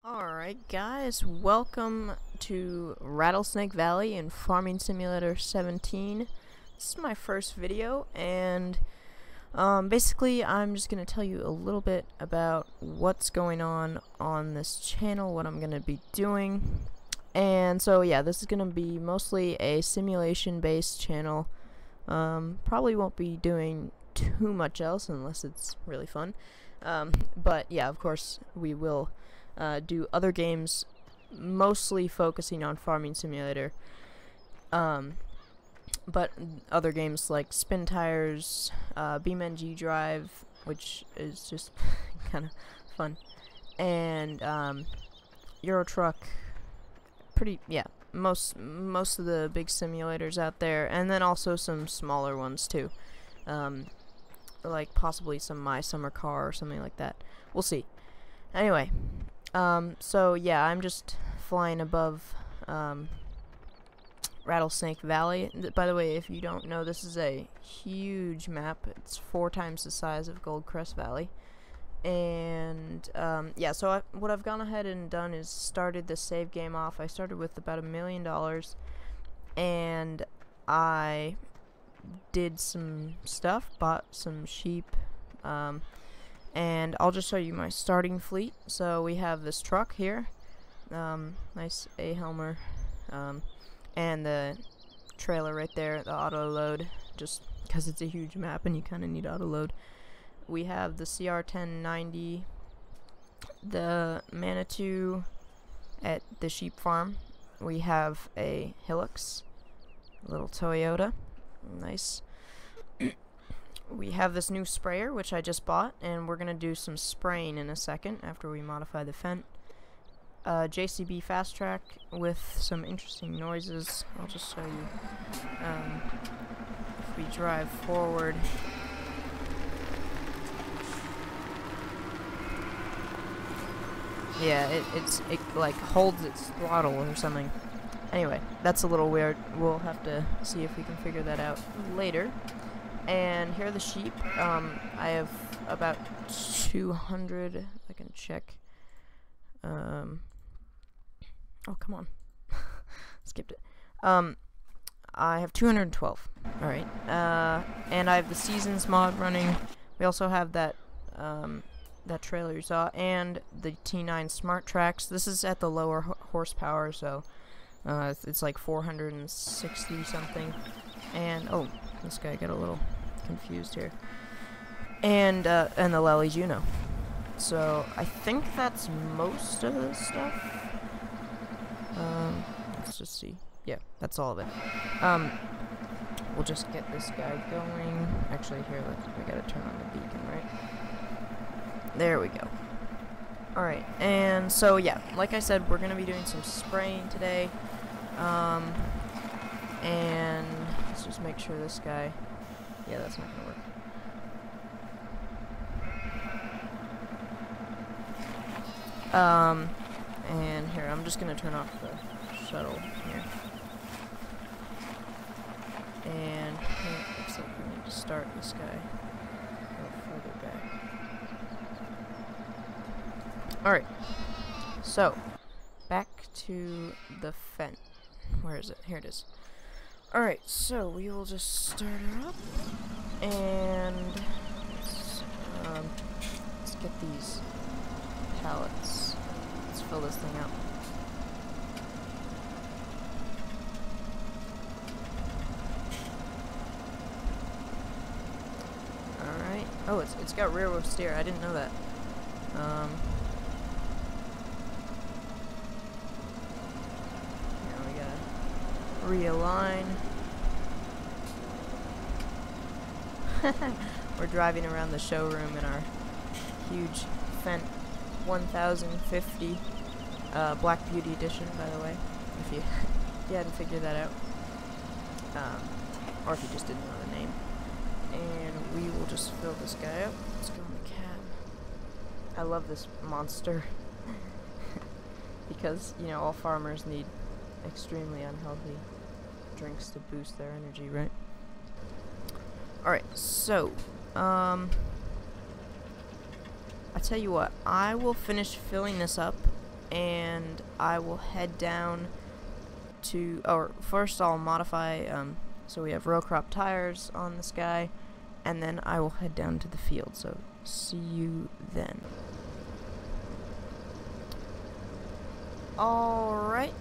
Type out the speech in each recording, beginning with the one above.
Alright guys, welcome to Rattlesnake Valley in Farming Simulator 17. This is my first video, and basically I'm just going to tell you a little bit about what's going on this channel, what I'm going to be doing. And so yeah, this is going to be mostly a simulation based channel. Probably won't be doing too much else unless it's really fun. But yeah, of course we will do other games, mostly focusing on Farming Simulator. But other games like Spin Tires, BeamNG Drive, which is just kind of fun, and Euro Truck. Most of the big simulators out there, and then also some smaller ones too, like possibly some My Summer Car or something like that. We'll see. Anyway. So yeah, I'm just flying above, Rattlesnake Valley. By the way, if you don't know, this is a huge map. It's 4 times the size of Goldcrest Valley. And, yeah, so what I've gone ahead and done is started the save game off. I started with about $1 million, and I did some stuff, bought some sheep, and I'll just show you my starting fleet. So we have this truck here, nice A-Helmer, and the trailer right there, the auto load, just because it's a huge map and you kind of need auto load. We have the CR1090, the Manitou at the sheep farm. We have a Hilux, a little Toyota, nice. We have this new sprayer, which I just bought, and we're going to do some spraying in a second after we modify the Fendt. JCB Fast Track with some interesting noises. I'll just show you. If we drive forward, yeah, it like holds its throttle or something. Anyway, that's a little weird. We'll have to see if we can figure that out later. And here are the sheep. I have about 200. I can check. Oh, come on. Skipped it. I have 212. Alright. And I have the Seasons mod running. We also have that, that trailer you saw, and the T9 Smart Tracks. This is at the lower horsepower, so it's like 460 something. And, oh, this guy got a little confused here. And the Lally Juno. So I think that's most of the stuff. Let's just see. Yeah, that's all of it. We'll just get this guy going. Actually, here, we gotta turn on the beacon, right? There we go. Alright, and so yeah, like I said, we're gonna be doing some spraying today. And let's just make sure this guy... Yeah, that's not gonna work. And here, I'm just gonna turn off the shuttle here. And it looks like we need to start this guy a little further back. Alright, so, back to the Fendt. Where is it? Here it is. Alright, so we will just start her up, and let's get these pallets. Let's fill this thing up. Alright. Oh, it's got rear wheel steer. I didn't know that. Now we gotta realign. We're driving around the showroom in our huge Fendt 1050 Black Beauty Edition, by the way, if you hadn't figured that out, or if you just didn't know the name. And we will just fill this guy up. Let's go in the cab. I love this monster because, you know, all farmers need extremely unhealthy drinks to boost their energy, right? Alright, so, I tell you what, I will finish filling this up and I will head down to, or first I'll modify, so we have row crop tires on this guy, and then I will head down to the field, so see you then. Alright,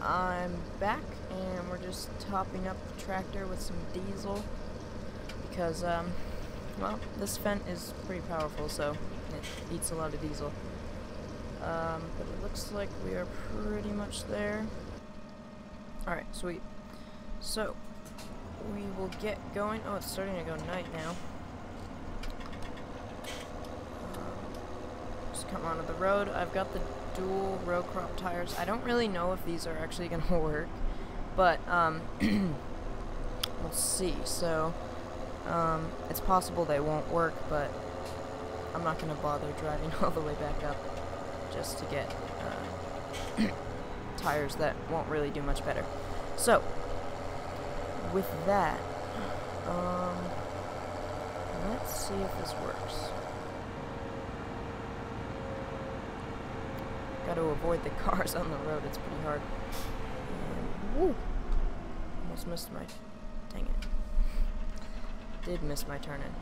I'm back, and we're just topping up the tractor with some diesel, because, well, this Fendt is pretty powerful, so it eats a lot of diesel. But it looks like we are pretty much there. Alright, sweet. So, we will get going. Oh, it's starting to go night now. Just come onto the road. I've got the dual row crop tires. I don't really know if these are actually going to work, but we'll see. So, it's possible they won't work, but I'm not going to bother driving all the way back up just to get tires that won't really do much better. So, with that, let's see if this works. Got to avoid the cars on the road, it's pretty hard. And, woo! Almost missed my... dang it. Did miss my turn in.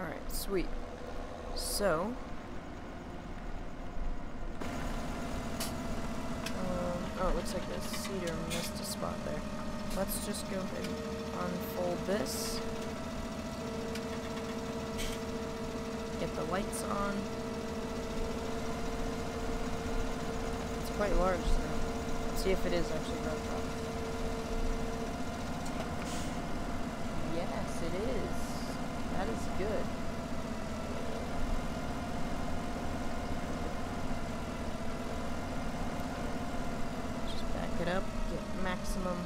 Alright, sweet. So... oh, it looks like the cedar missed a spot there. Let's just go ahead and unfold this. Get the lights on. It's quite large, so let's see if it is actually row crop. Yes, it is. That is good. Just back it up, get maximum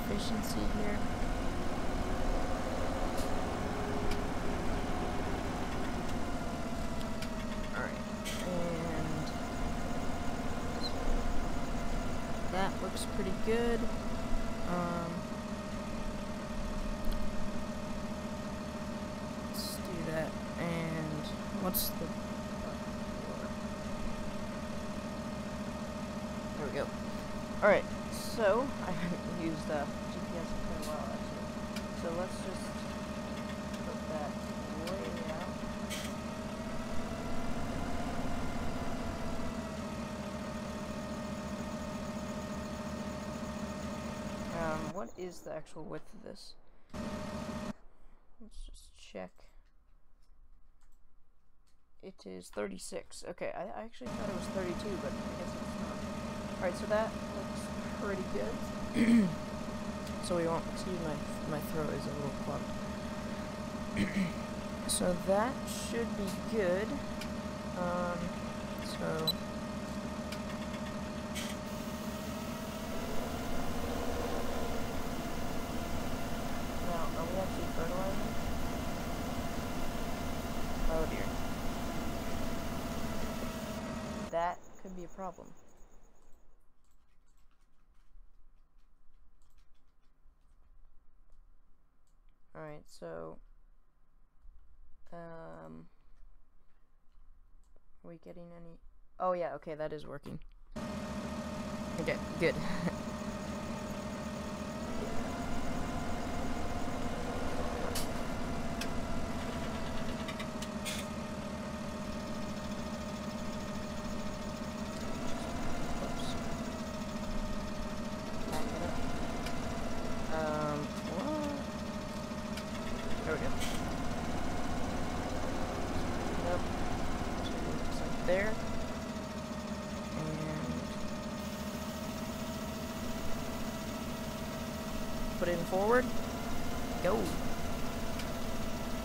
efficiency here. That looks pretty good. Let's do that. And what's the... there we go. Alright, so I haven't used GPS in quite a while actually. So let's just put that way out. What is the actual width of this? Let's just check. It is 36. Okay, I actually thought it was 32, but I guess it's not. Alright, so that looks pretty good. So we won't, excuse my throat is a little clogged. So that should be good. So... are we actually fertilizing? Oh dear. That could be a problem. Alright, so... are we getting any... oh yeah, okay, that is working. Okay, good. There we go. Up to there. And put it in forward. Go.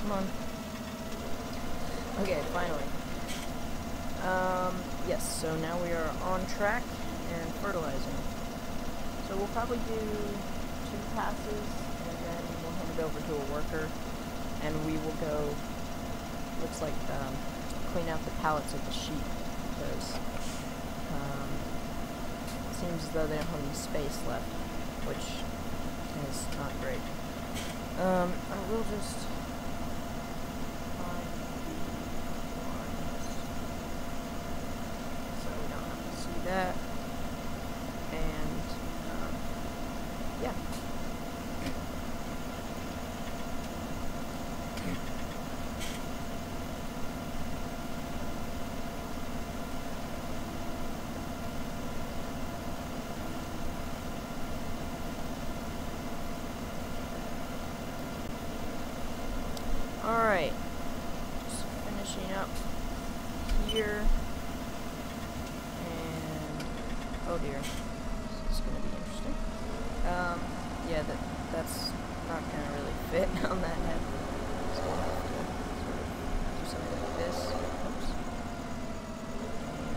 Come on. Okay, finally. Yes, so now we are on track and fertilizing. So we'll probably do 2 passes and then we'll hand it over to a worker. And we will go, looks like, clean out the pallets of the sheep, because it seems as though they don't have any space left, which is not great. I will just finishing up here. And oh dear, this is gonna be interesting. Yeah, that's not gonna really fit on that head. So we'll have to sort of do something like this. Oops. And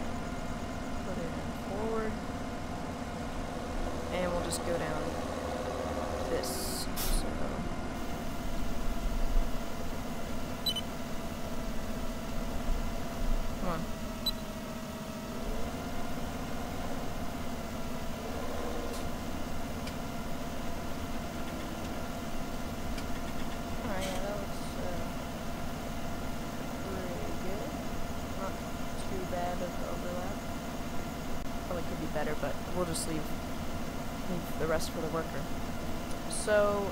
put it in forward. And we'll just go down this. So come on. Alright, yeah, that looks pretty good. Not too bad of overlap. Probably could be better, but we'll just leave the rest for the worker. So,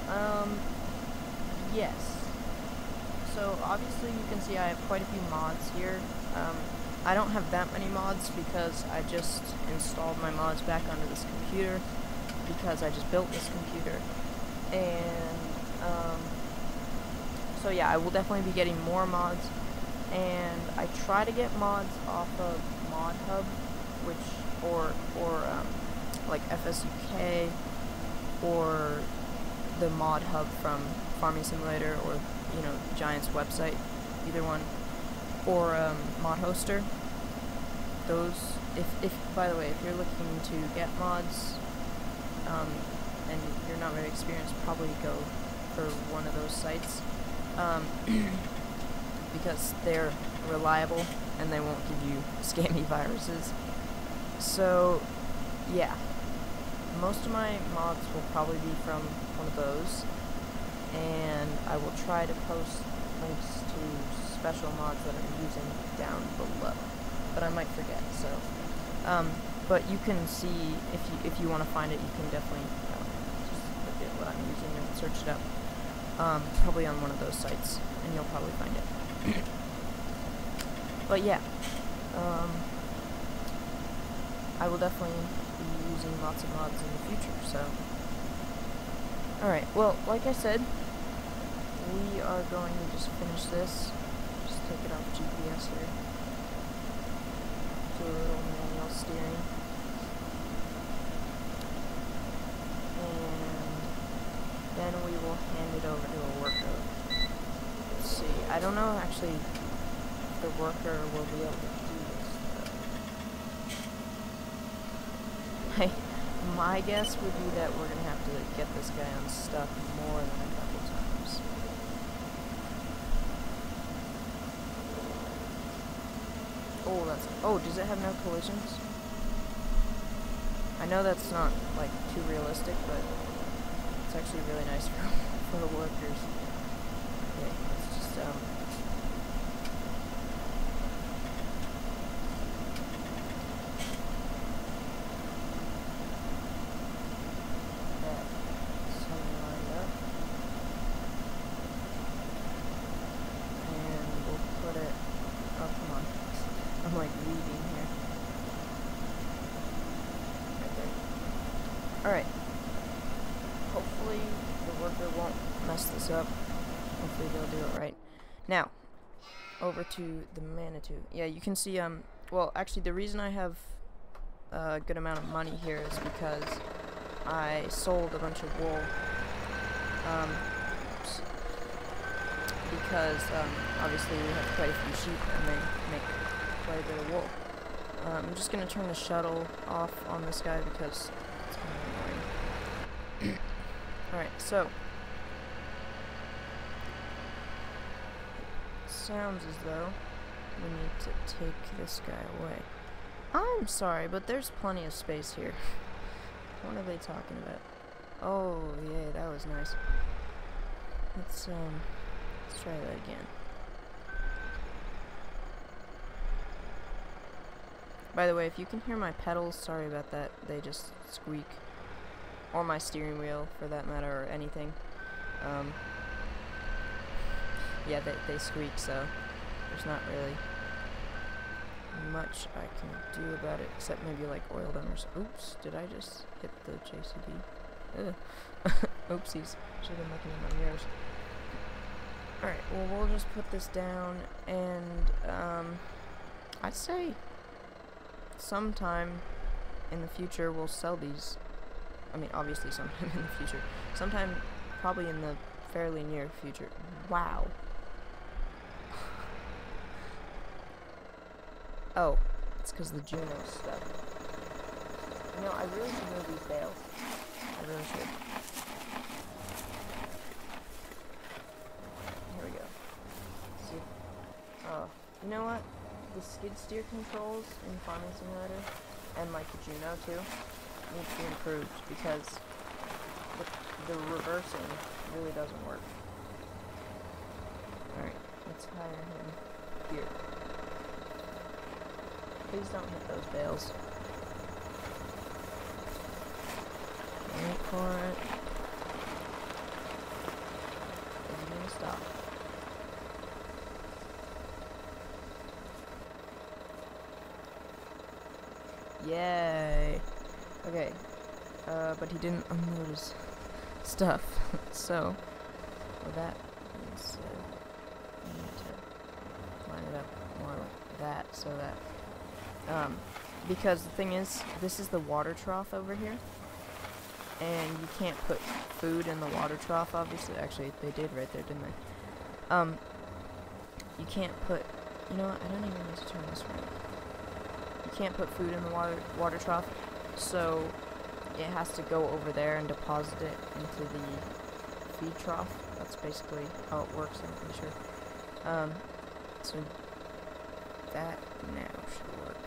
yes. So obviously you can see I have quite a few mods here. I don't have that many mods because I just installed my mods back onto this computer because I just built this computer. And so yeah, I will definitely be getting more mods, and I try to get mods off of ModHub, or like FSUK, or the mod hub from Farming Simulator, or Giant's website, either one, or Mod Hoster. Those, if by the way, if you're looking to get mods, and you're not very experienced, probably go for one of those sites, because they're reliable and they won't give you scammy viruses. So yeah, most of my mods will probably be from one of those, and I will try to post links to special mods that I'm using down below, but I might forget. So but you can see, if you want to find it, you can definitely just look at what I'm using and search it up, probably on one of those sites, and you'll probably find it. But yeah, I will definitely be using lots of mods in the future. So alright, well, like I said, we are going to just finish this. Just take it off GPS here. Do a little manual steering. And then we will hand it over to a worker. Let's see, I don't know actually if the worker will be able to do this, though. My guess would be that we're gonna have to get this guy unstuck more than a couple times. Oh, does it have no collisions? I know that's not, like, too realistic, but it's actually really nice for the workers. Okay, let's just, I'm like weaving here. Right there. Alright. Hopefully the worker won't mess this up. Hopefully they'll do it right. Now, over to the Manitou. Yeah, you can see, well, actually the reason I have a good amount of money here is because I sold a bunch of wool. Because, obviously we have quite a few sheep and they make quite a bit of wool. I'm just gonna turn the shuttle off on this guy because it's kind of annoying. Alright, so it sounds as though we need to take this guy away. I'm sorry, but there's plenty of space here. What are they talking about? Oh, yeah, that was nice. Let's try that again. By the way, if you can hear my pedals, sorry about that. They just squeak. Or my steering wheel, for that matter, or anything. Yeah, they squeak, so there's not really much I can do about it, except maybe like oil them or so. Oops, did I just hit the JCB? Ugh. Oopsies. Should have been looking in my mirrors. Alright, well, we'll just put this down, and, I'd say sometime in the future we'll sell these. I mean, obviously sometime in the future. Sometime probably in the fairly near future. Wow. Oh, it's because the Juno stuff. You know, I really should move these bales. I really should. Here we go. See? Oh, you know what? The skid steer controls in Farming Simulator, and like the Juno too, need to be improved because the reversing really doesn't work. Alright, let's hire him here. Please don't hit those bales. Wait for it. Is he gonna stop? Yay! Okay. But he didn't unload his stuff. So, with that being said, I need to line it up more like that so that, because the thing is, this is the water trough over here, and you can't put food in the water trough, obviously. Actually, they did right there, didn't they? You can't put, you know what, I don't even need to turn this around. You can't put food in the water trough, so it has to go over there and deposit it into the feed trough. That's basically how it works, I'm pretty sure. So that now should work.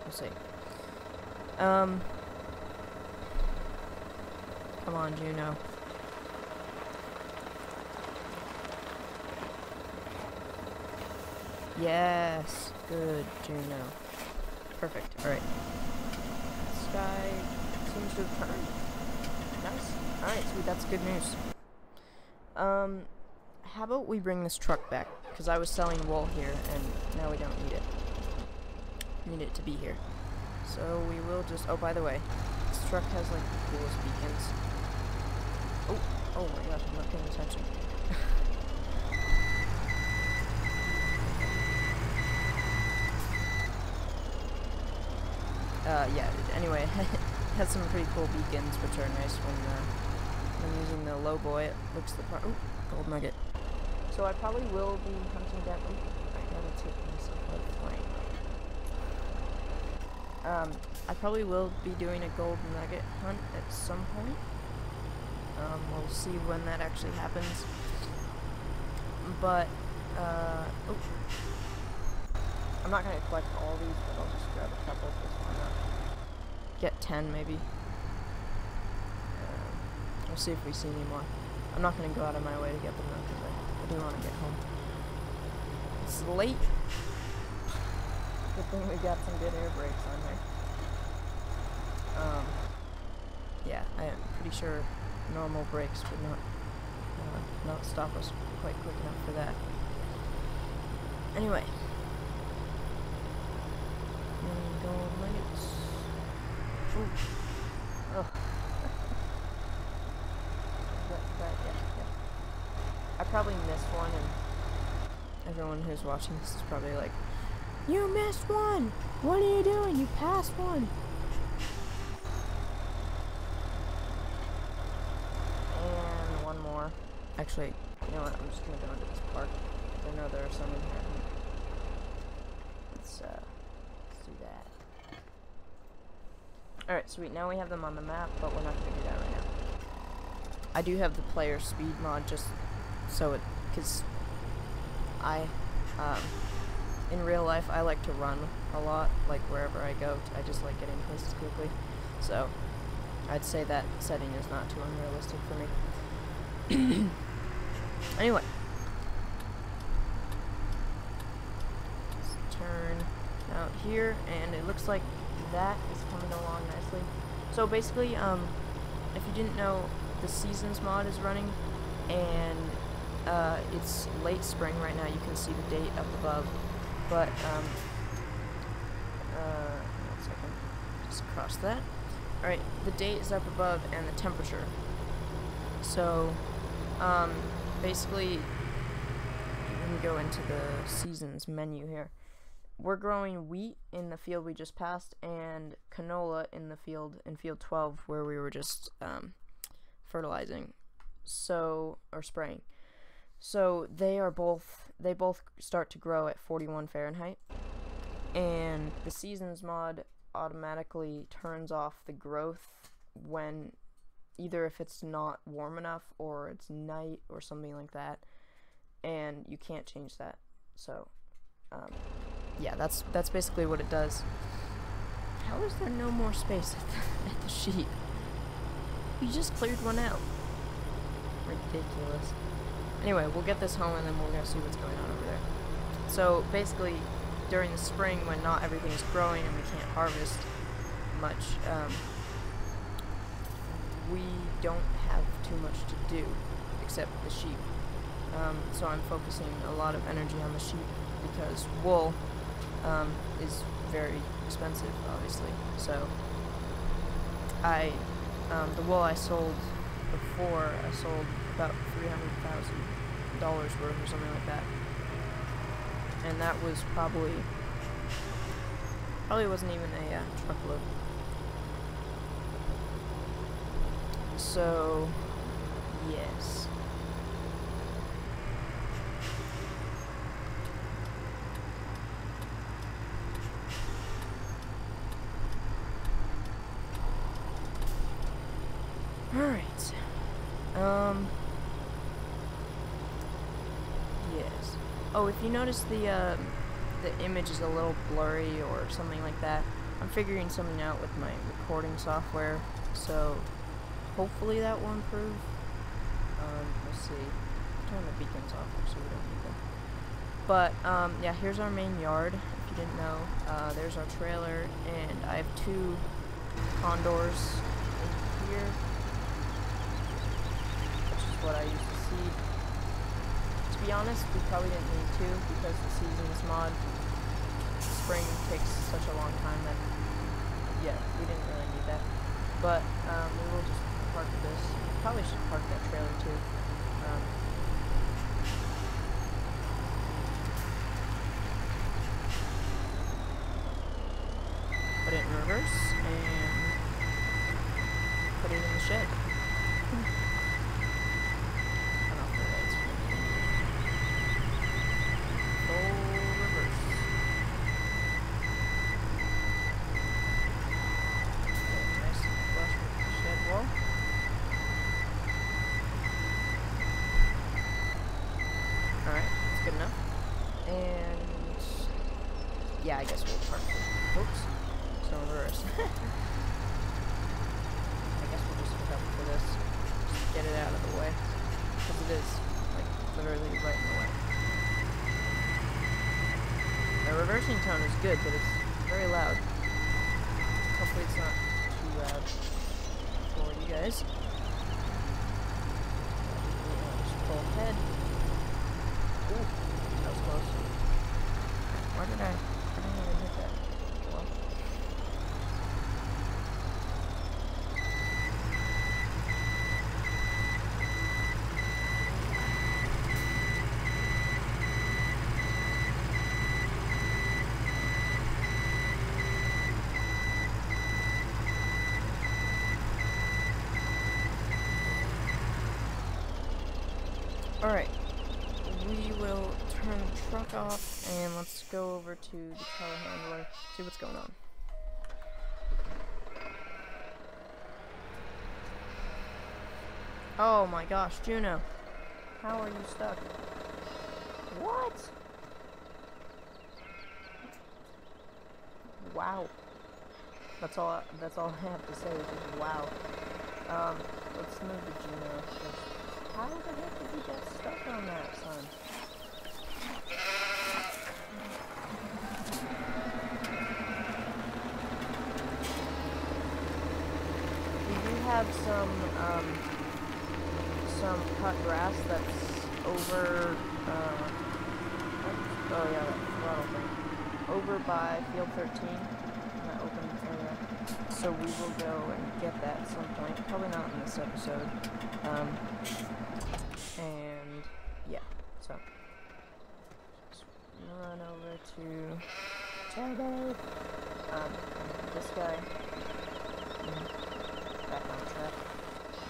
We'll see. Come on, Juno. Yes, good, Juno. Perfect. Alright. This guy seems to have turned. Nice. Alright, sweet, that's good news. How about we bring this truck back? Because I was selling wool here, and now we don't need it. We need it to be here. So we will just... Oh, by the way, this truck has, like, the coolest beacons. Oh my gosh, I'm not paying attention. Yeah, anyway, it has some pretty cool beacons, which are nice when using the low boy. It looks the part. Oh, gold nugget. So I probably will be hunting down. Oh, I gotta take myself out of flame. I probably will be doing a gold nugget hunt at some point. We'll see when that actually happens. But, oh. I'm not gonna collect all these, but I'll just grab a couple, because why not? Get 10, maybe. We'll see if we see any more. I'm not gonna go out of my way to get them, though, because I do want to get home. It's late. Good thing we got some good air brakes on here. Yeah, I am pretty sure normal brakes would not stop us quite quick enough for that. Anyway. Gold nuggets. Ooh. Ugh. Yeah. I probably missed one, and everyone who's watching this is probably like, "You missed one! What are you doing? You passed one!" And one more. Actually, you know what? I'm just gonna go into this park. I know there are some in here. Let's do that. Alright, sweet. Now we have them on the map, but we're not gonna do that right now. I do have the player speed mod just so because I, in real life, I like to run a lot, like wherever I go. I just like getting places quickly. So, I'd say that setting is not too unrealistic for me. Anyway. Let's turn out here, and it looks like that is coming along nicely. So basically, if you didn't know, the Seasons mod is running, and it's late spring right now. You can see the date up above, but one second, just cross that. Alright, the date is up above and the temperature. So, basically, you can go into the seasons menu here. We're growing wheat in the field we just passed, and canola in the field, in field 12, where we were just fertilizing, or spraying. So they both start to grow at 41 Fahrenheit, and the seasons mod automatically turns off the growth when either if it's not warm enough or it's night or something like that, and you can't change that. So yeah, that's basically what it does. How is there no more space at the sheep? We just cleared one out. Ridiculous. Anyway, we'll get this home and then we'll go see what's going on over there. So basically, during the spring when not everything is growing and we can't harvest much, we don't have too much to do except the sheep. So I'm focusing a lot of energy on the sheep because wool is very expensive, obviously. So the wool I sold before, I sold about $300,000 worth or something like that, and that was probably wasn't even a truckload. So yes. Alright. Yes. Oh, if you notice the image is a little blurry or something like that, I'm figuring something out with my recording software, so hopefully that will improve. We'll see. Turn the beacons off so we don't need them. But, yeah, here's our main yard, if you didn't know. There's our trailer, and I have 2 condors in here, which is what I used to seed. To be honest, we probably didn't need to, because the seasons mod, spring takes such a long time that, yeah, we didn't really need that. But, we will just park this. Probably should park that trailer too. Put it in reverse and put it in the shed. Turn off the lights. Full reverse. Okay, nice and flush with the shed wall. Alright, that's good enough. And yeah, I guess we'll park it. Oops. So reverse. I guess we'll just hook up for this. Just get it out of the way. Because it is, like, literally right in the way. The reversing tone is good, but it's very loud. Hopefully it's not too loud for you guys. Just pull ahead. Ooh, that was close. Why didn't even hit that? Well. Alright, we will turn the truck off and let's go over to the telehandler, see what's going on. Oh my gosh, Juno, how are you stuck? What? Wow. That's all I have to say, is just wow. Let's move to Juno first. How the heck did he get stuck on that, son? We do have some cut grass that's over, oh yeah, that throttle thing. Over by field 13, in that open area. So we will go and get that at some point, probably not in this episode. And Turbo. This guy. Back on track.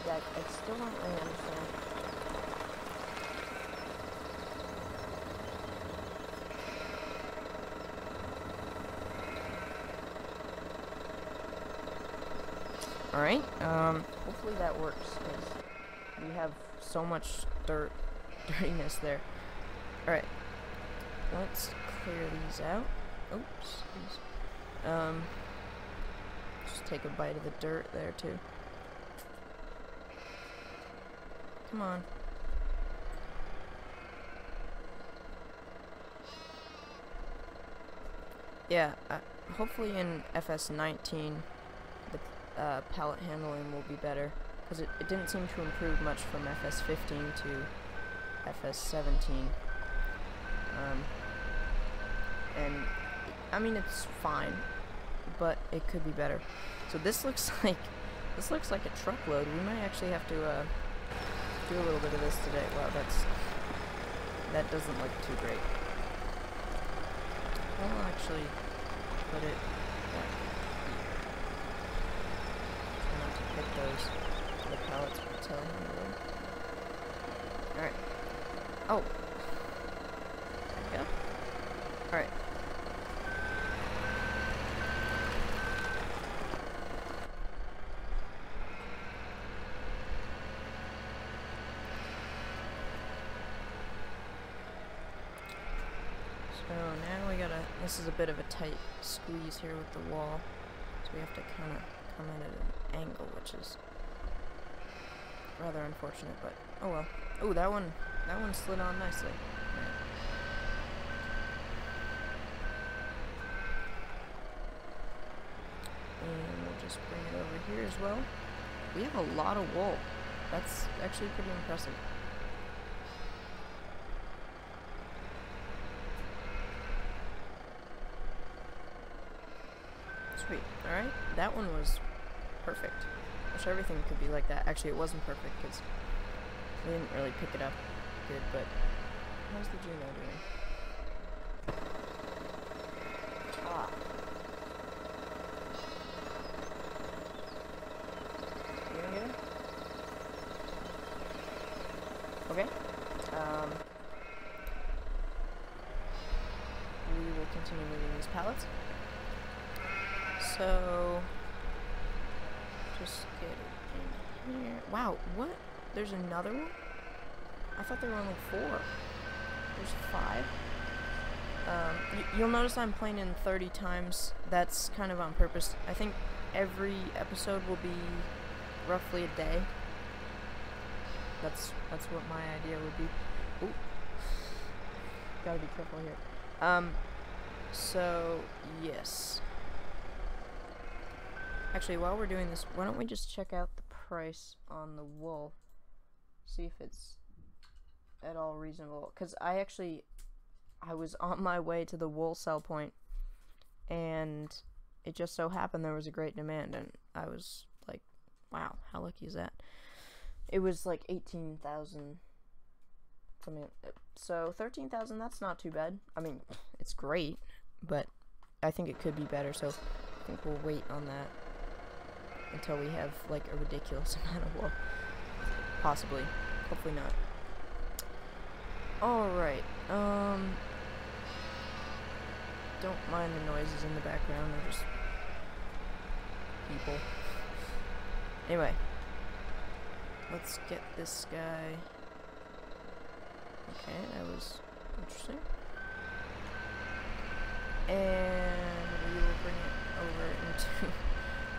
That I still don't really understand. Alright, hopefully that works, because we have so much dirtiness there. Alright, let's clear these out. Oops. Just take a bite of the dirt there, too. Come on. Yeah, hopefully in FS19, the pallet handling will be better, because it didn't seem to improve much from FS15 to FS17. And I mean, it's fine, but it could be better. So this looks like a truckload. We might actually have to do a little bit of this today. Wow, that doesn't look too great. I'll actually put it back here. Try not to hit the pallets with the telehandler. Alright. Oh. There we go. Alright. So now we gotta, this is a bit of a tight squeeze here with the wall, so we have to kind of come in at an angle, which is rather unfortunate, but oh well. Oh, that one slid on nicely. Right. And we'll just bring it over here as well. We have a lot of wool. That's actually pretty impressive. Sweet. Alright, that one was perfect. Wish everything could be like that. Actually, it wasn't perfect because we didn't really pick it up good, but how's the Juno doing? Ah. You gonna get him? Okay. We will continue moving these pallets. So, just get it in here. Wow, what? There's another one? I thought there were only 4. There's 5. You'll notice I'm playing in 30 times. That's kind of on purpose. I think every episode will be roughly a day. That's what my idea would be. Ooh. Gotta be careful here. So, yes. Actually, while we're doing this, why don't we just check out the price on the wool? See if it's at all reasonable. Because I was on my way to the wool sell point, and it just so happened there was a great demand, and I was like, wow, how lucky is that? It was like 18,000 something. So 13,000, that's not too bad. I mean, it's great, but I think it could be better, so I think we'll wait on that until we have like a ridiculous amount of wool. Possibly. Hopefully not. Alright, don't mind the noises in the background, they're just people. Anyway, let's get this guy. Okay, that was interesting. And we will bring it over into,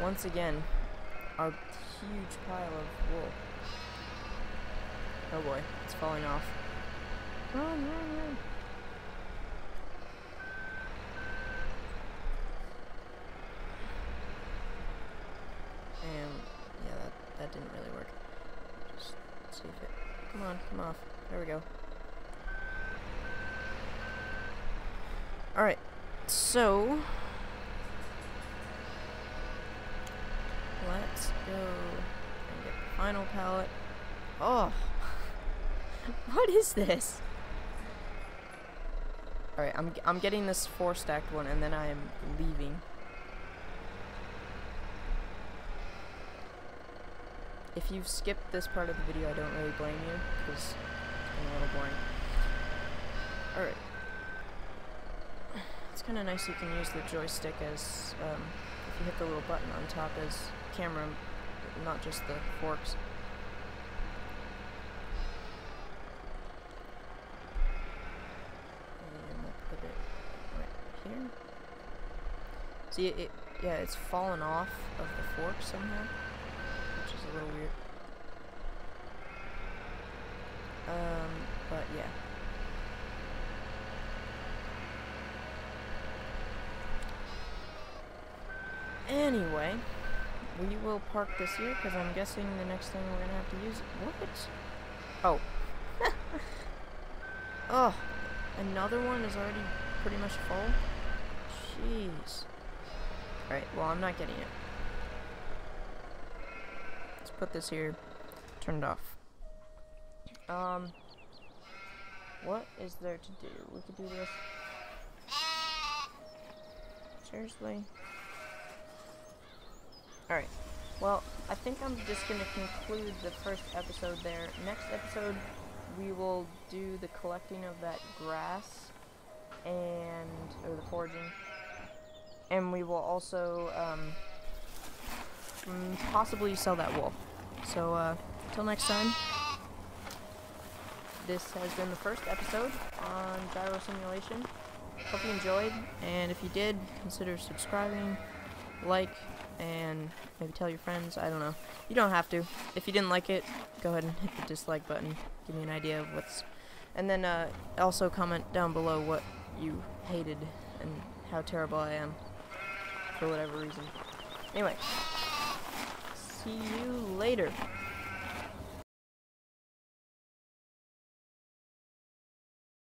once again, our huge pile of wool. Oh boy, it's falling off. Run, run, run. And yeah, that didn't really work. Just see if it, come on, come off. There we go. Alright, so let's go and get the final pallet. Oh, what is this? Alright, I'm getting this 4-stacked one, and then I am leaving. If you've skipped this part of the video, I don't really blame you, because it's been a little boring. Alright. It's kind of nice you can use the joystick as, if you hit the little button on top as camera, not just the forks. And we'll put it right here. See, yeah, it's fallen off of the fork somehow, which is a little weird. But yeah. Anyway, we will park this here, because I'm guessing the next thing we're gonna have to use... What? Oh. Oh, another one is already pretty much full? Jeez. Alright, well, I'm not getting it. Let's put this here, turn it off. What is there to do? We could do this. Seriously? Alright, well, I think I'm just going to conclude the first episode there. Next episode, we will do the collecting of that grass, or the foraging, and we will also, possibly sell that wool. So, till next time, this has been the first episode on Gyro Simulation. Hope you enjoyed, and if you did, consider subscribing, like, and maybe tell your friends. I don't know. You don't have to. If you didn't like it, go ahead and hit the dislike button. Give me an idea of what's... And then also comment down below what you hated and how terrible I am for whatever reason. Anyway, see you later.